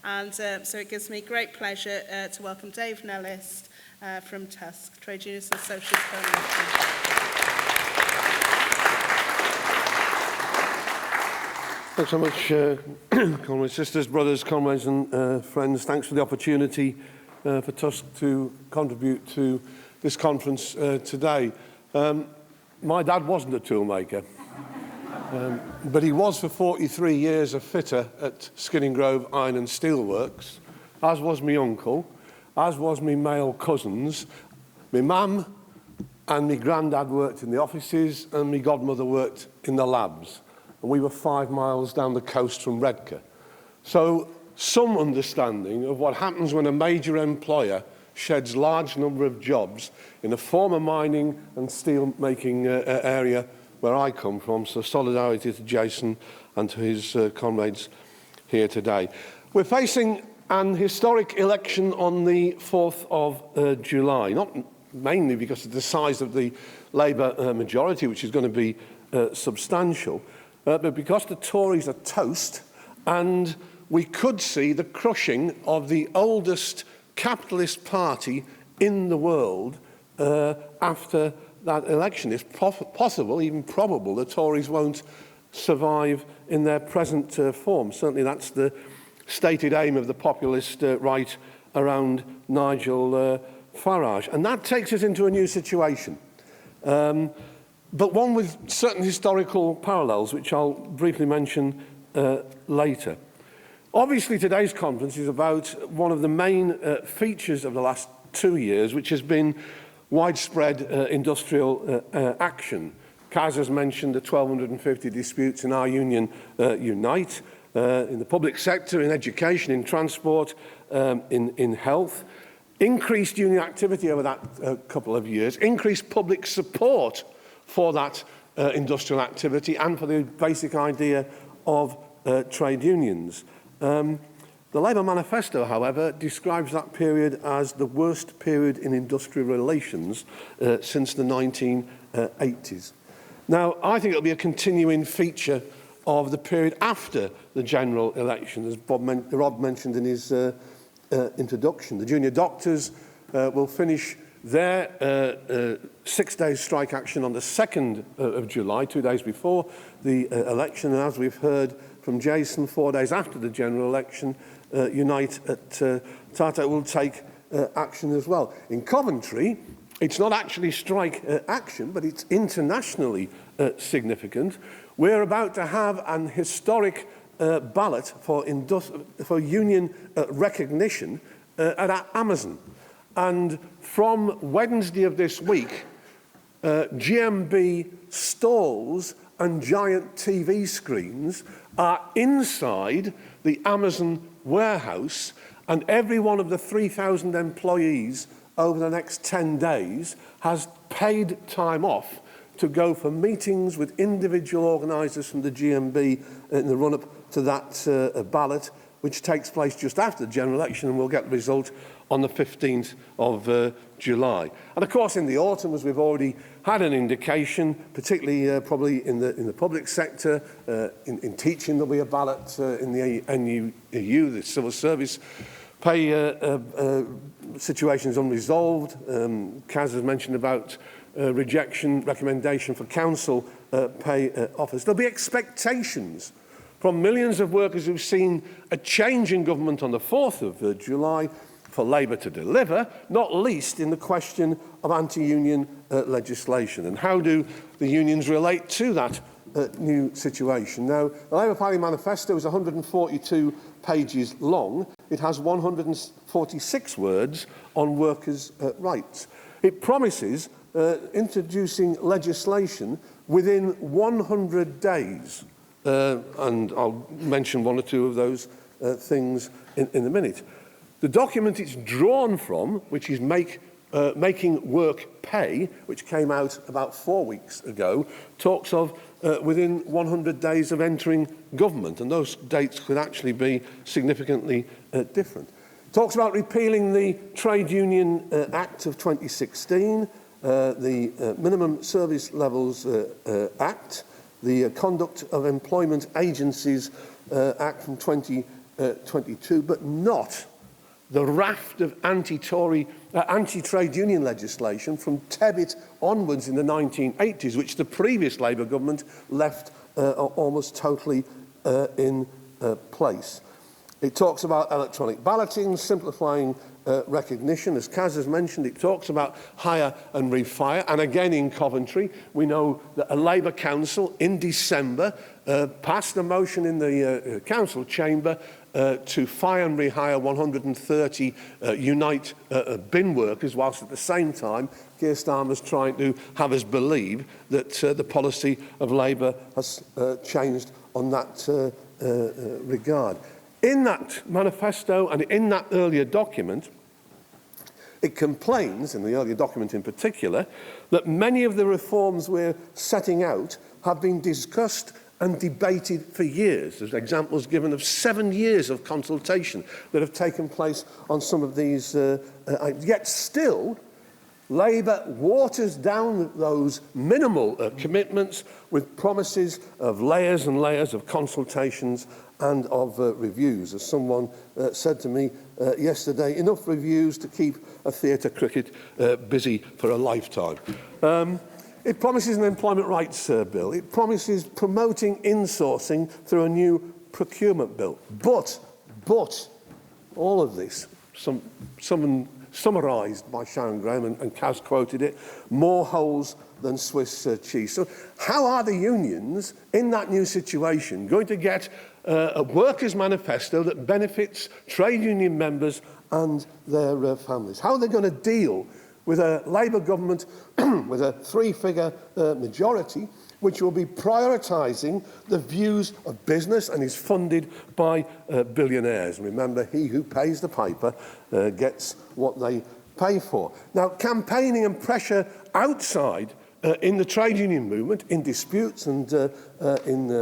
And so it gives me great pleasure to welcome Dave Nellist from TUSC, Trade Unionist and Socialist Coalition. Thanks so much, comrades, sisters, brothers, comrades and friends. Thanks for the opportunity for TUSC to contribute to this conference today. My dad wasn't a toolmaker, but he was for 43 years a fitter at Skinning Grove Iron and Steel Works, as was my uncle, as was my male cousins. My mum and my granddad worked in the offices and my godmother worked in the labs. And we were 5 miles down the coast from Redcar. So some understanding of what happens when a major employer sheds large number of jobs in a former mining and steel making area where I come from. So solidarity to Jason and to his comrades here today. We're facing an historic election on the 4th of July, not mainly because of the size of the Labour majority, which is going to be substantial, but because the Tories are toast and we could see the crushing of the oldest capitalist party in the world after that election. It's possible, even probable, the Tories won't survive in their present form. Certainly that's the stated aim of the populist right around Nigel Farage. And that takes us into a new situation. But one with certain historical parallels, which I'll briefly mention later. Obviously, today's conference is about one of the main features of the last 2 years, which has been widespread industrial action. Kaz has mentioned the 1,250 disputes in our union unite, in the public sector, in education, in transport, in health. Increased union activity over that couple of years, increased public support for that industrial activity and for the basic idea of trade unions. The Labour Manifesto, however, describes that period as the worst period in industrial relations since the 1980s. Now, I think it'll be a continuing feature of the period after the general election, as Rob mentioned in his introduction. The junior doctors will finish their 6-day strike action on the 2nd of July, 2 days before the election. And as we've heard from Jason, 4 days after the general election, Unite at Tata will take action as well. In Coventry, it's not actually strike action, but it's internationally significant. We're about to have an historic ballot for union recognition at Amazon. And from Wednesday of this week, GMB stalls and giant TV screens are inside the Amazon warehouse, and every one of the 3,000 employees over the next 10 days has paid time off to go for meetings with individual organisers from the GMB in the run-up to that ballot, which takes place just after the general election, and we'll get the result on the 15th of July. And of course, in the autumn, as we've already had an indication, particularly probably in the public sector, in teaching, there'll be a ballot in the NUU, the civil service pay situation is unresolved. Kaz has mentioned about recommendation for council pay offers. There'll be expectations from millions of workers who've seen a change in government on the 4th of July for Labour to deliver, not least in the question of anti-union legislation. And how do the unions relate to that new situation? Now, the Labour Party manifesto is 142 pages long. It has 146 words on workers' rights. It promises introducing legislation within 100 days. And I'll mention one or two of those things in a minute. The document it's drawn from, which is Making Work Pay, which came out about 4 weeks ago, talks of within 100 days of entering government, and those dates could actually be significantly different. It talks about repealing the Trade Union Act of 2016, the Minimum Service Levels Act, the Conduct of Employment Agencies Act from 2015, 2022, but not the raft of anti-trade union legislation from Tebbit onwards in the 1980s, which the previous Labour government left almost totally in place. It talks about electronic balloting, simplifying recognition. As Kaz has mentioned, it talks about hire and refire. And again in Coventry, we know that a Labour council in December passed a motion in the council chamber to fire and rehire 130 Unite bin workers, whilst at the same time Keir Starmer's trying to have us believe that the policy of Labour has changed on that regard. In that manifesto and in that earlier document, it complains, in the earlier document in particular, that many of the reforms we're setting out have been discussed and debated for years. There's examples given of 7 years of consultation that have taken place on some of these, yet still, Labour waters down those minimal commitments with promises of layers and layers of consultations and of reviews. As someone said to me yesterday, enough reviews to keep a theatre cricket busy for a lifetime. It promises an employment rights bill. It promises promoting insourcing through a new procurement bill. But all of this, summarised by Sharon Graham, and Kaz quoted it, more holes than Swiss cheese. So how are the unions in that new situation going to get a Workers Manifesto that benefits trade union members and their families? How are they going to deal with a Labour government with a 3-figure majority, which will be prioritising the views of business and is funded by billionaires? Remember, he who pays the piper gets what they pay for. Now, campaigning and pressure outside in the trade union movement, in disputes and in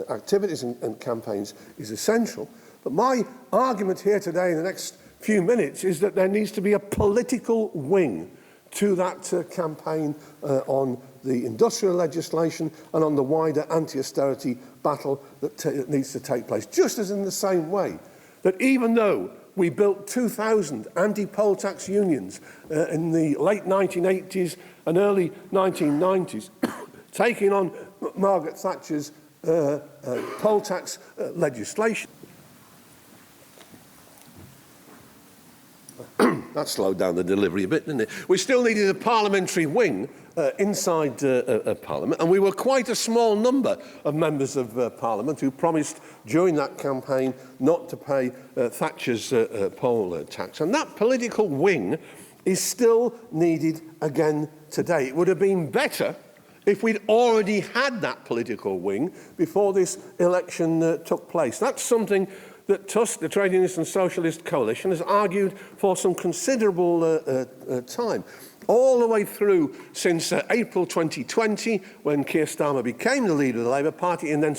activities and campaigns is essential. But my argument here today in the next few minutes is that there needs to be a political wing to that campaign on the industrial legislation and on the wider anti-austerity battle that needs to take place. Just as in the same way that even though we built 2,000 anti-poll tax unions in the late 1980s and early 1990s, taking on Margaret Thatcher's poll tax legislation. That slowed down the delivery a bit, didn't it? We still needed a parliamentary wing inside Parliament, and we were quite a small number of members of Parliament who promised during that campaign not to pay Thatcher's poll tax. And that political wing is still needed again today. It would have been better if we'd already had that political wing before this election took place. That's something that TUSC, the Trade Unionist and Socialist Coalition, has argued for some considerable time. All the way through since April 2020, when Keir Starmer became the leader of the Labour Party and then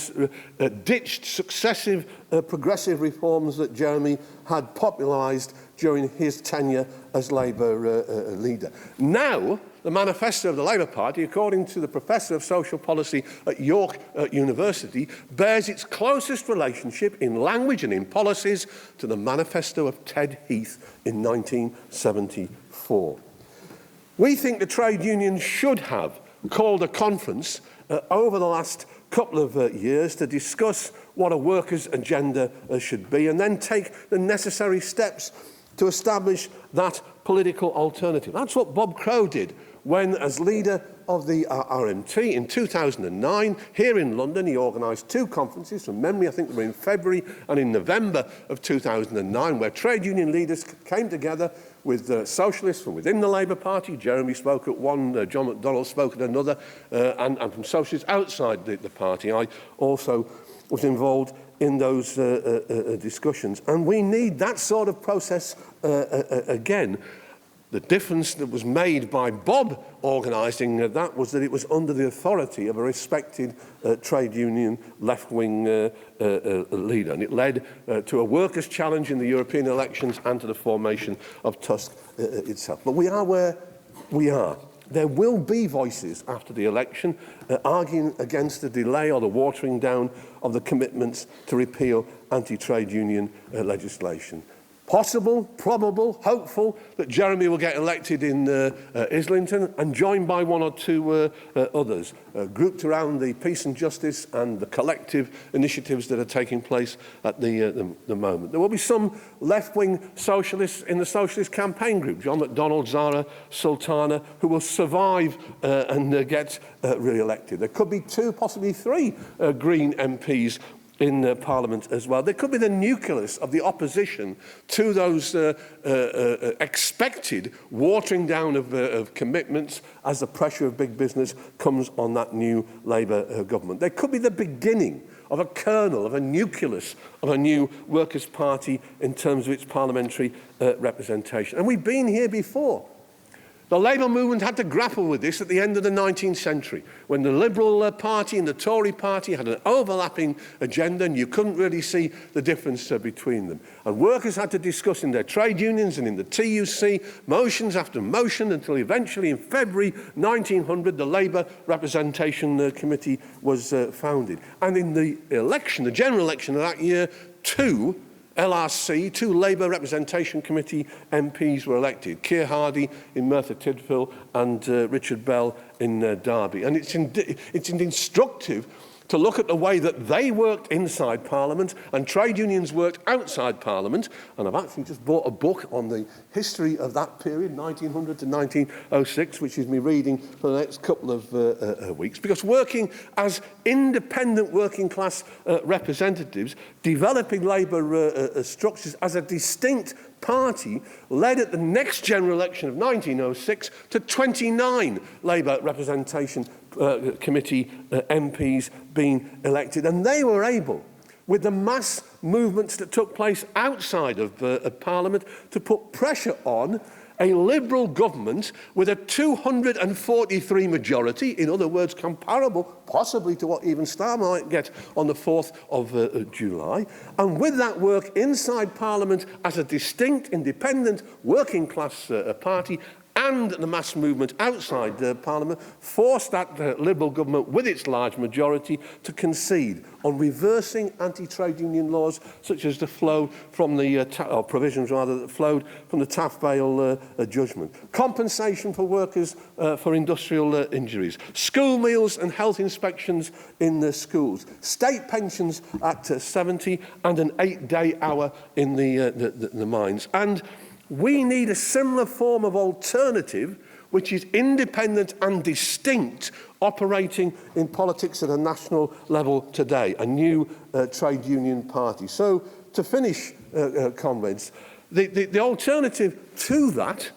ditched successive progressive reforms that Jeremy had popularised during his tenure as Labour leader. Now, the manifesto of the Labour Party, according to the Professor of Social Policy at York University, bears its closest relationship in language and in policies to the manifesto of Ted Heath in 1974. We think the trade unions should have called a conference over the last couple of years to discuss what a workers' agenda should be and then take the necessary steps to establish that political alternative. That's what Bob Crow did when, as leader of the RMT in 2009, here in London, he organised 2 conferences, from memory I think they were in February and in November of 2009, where trade union leaders came together with socialists from within the Labour Party. Jeremy spoke at one, John McDonnell spoke at another, and from socialists outside the party. I also was involved in those discussions. And we need that sort of process again. The difference that was made by Bob organising that was that it was under the authority of a respected trade union left-wing leader. And it led to a workers' challenge in the European elections and to the formation of TUSC itself. But we are where we are. There will be voices after the election arguing against the delay or the watering down of the commitments to repeal anti-trade union legislation. Possible, probable, hopeful that Jeremy will get elected in Islington and joined by one or two others, grouped around the peace and justice and the collective initiatives that are taking place at the moment. There will be some left-wing socialists in the socialist campaign group, John MacDonald, Zara Sultana, who will survive and get re-elected. There could be 2, possibly 3 Green MPs in Parliament as well. There could be the nucleus of the opposition to those expected watering down of commitments as the pressure of big business comes on that new Labour government. There could be the beginning of a kernel, of a nucleus of a new Workers' Party in terms of its parliamentary representation. And we've been here before. The Labour movement had to grapple with this at the end of the 19th century, when the Liberal Party and the Tory Party had an overlapping agenda and you couldn't really see the difference between them. And workers had to discuss in their trade unions and in the TUC motions after motion until eventually in February 1900 the Labour Representation Committee was founded. And in the election, the general election of that year, 2 Labour Representation Committee MPs were elected, Keir Hardie in Merthyr Tydfil and Richard Bell in Derby. And it's instructive to look at the way that they worked inside Parliament and trade unions worked outside Parliament. And I've actually just bought a book on the history of that period, 1900 to 1906, which is me reading for the next couple of weeks. Because working as independent working class representatives, developing Labour structures as a distinct party led at the next general election of 1906 to 29 Labour Representation Committee MPs being elected. And they were able, with the mass movements that took place outside of Parliament, to put pressure on a Liberal government with a 243 majority, in other words, comparable possibly to what even Starmer might get on the 4th of July. And with that work inside Parliament as a distinct, independent, working class party, and the mass movement outside Parliament forced that Liberal government, with its large majority, to concede on reversing anti-trade union laws such as the flow from the provisions rather that flowed from the Taft Vale judgment, compensation for workers for industrial injuries, school meals and health inspections in the schools, state pensions at 70, and an 8-day hour in the mines. And we need a similar form of alternative which is independent and distinct, operating in politics at a national level today, a new trade union party. So, to finish, comrades, the alternative to that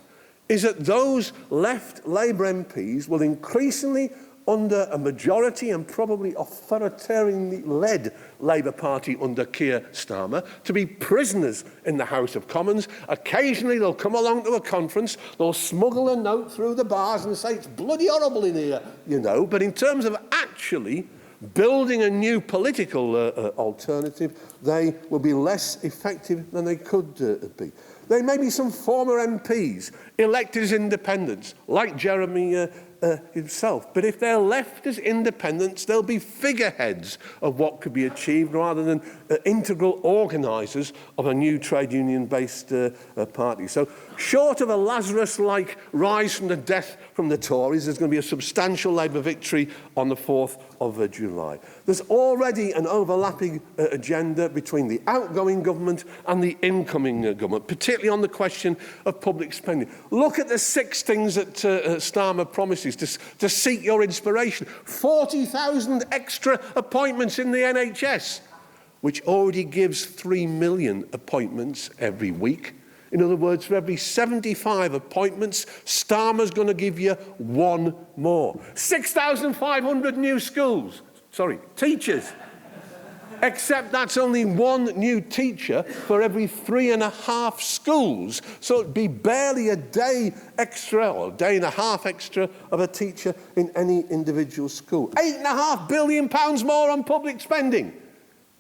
is that those left Labour MPs will increasingly, under a majority and probably authoritarianly led Labour Party under Keir Starmer, to be prisoners in the House of Commons. Occasionally they'll come along to a conference, they'll smuggle a note through the bars and say it's bloody horrible in here, you know. But in terms of actually building a new political alternative, they will be less effective than they could be. There may be some former MPs elected as independents, like Jeremy himself. But if they're left as independents, they'll be figureheads of what could be achieved rather than integral organisers of a new trade union-based party. So short of a Lazarus-like rise from the death from the Tories, there's going to be a substantial Labour victory on the 4th of July. There's already an overlapping agenda between the outgoing government and the incoming government, particularly on the question of public spending. Look at the 6 things that Starmer promises to seek your inspiration. 40,000 extra appointments in the NHS, which already gives 3 million appointments every week. In other words, for every 75 appointments, Starmer's going to give you 1 more. 6,500 new teachers. Except that's only 1 new teacher for every 3.5 schools. So it'd be barely a day extra, or a day and a half extra of a teacher in any individual school. £8.5 billion more on public spending.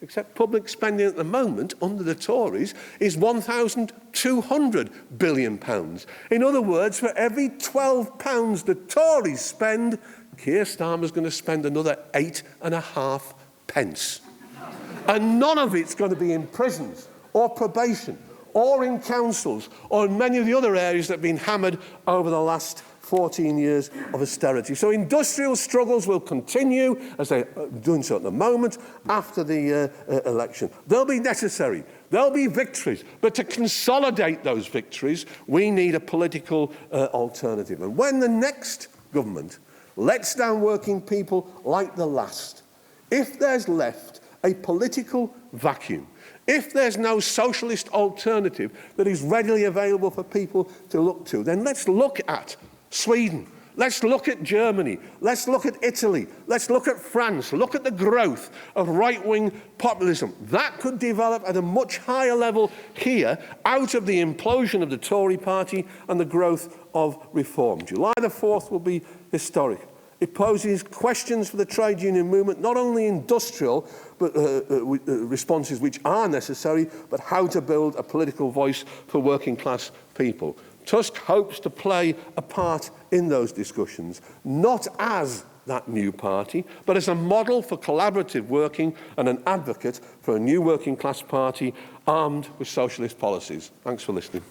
Except public spending at the moment, under the Tories, is £1,200 billion. In other words, for every £12 the Tories spend, Keir Starmer's going to spend another 8.5 pence. And none of it's going to be in prisons or probation or in councils or in many of the other areas that have been hammered over the last 14 years of austerity. So industrial struggles will continue, as they are doing so at the moment, after the election. They'll be necessary. There'll be victories. But to consolidate those victories, we need a political alternative. And when the next government lets down working people like the last, if there's left a political vacuum, if there's no socialist alternative that is readily available for people to look to, then let's look at Sweden. Let's look at Germany. Let's look at Italy. Let's look at France. Look at the growth of right-wing populism. That could develop at a much higher level here out of the implosion of the Tory party and the growth of reform. July the 4th will be historic. It poses questions for the trade union movement, not only industrial but responses which are necessary, but how to build a political voice for working class people. Tusk hopes to play a part in those discussions, not as that new party, but as a model for collaborative working and an advocate for a new working class party armed with socialist policies. Thanks for listening.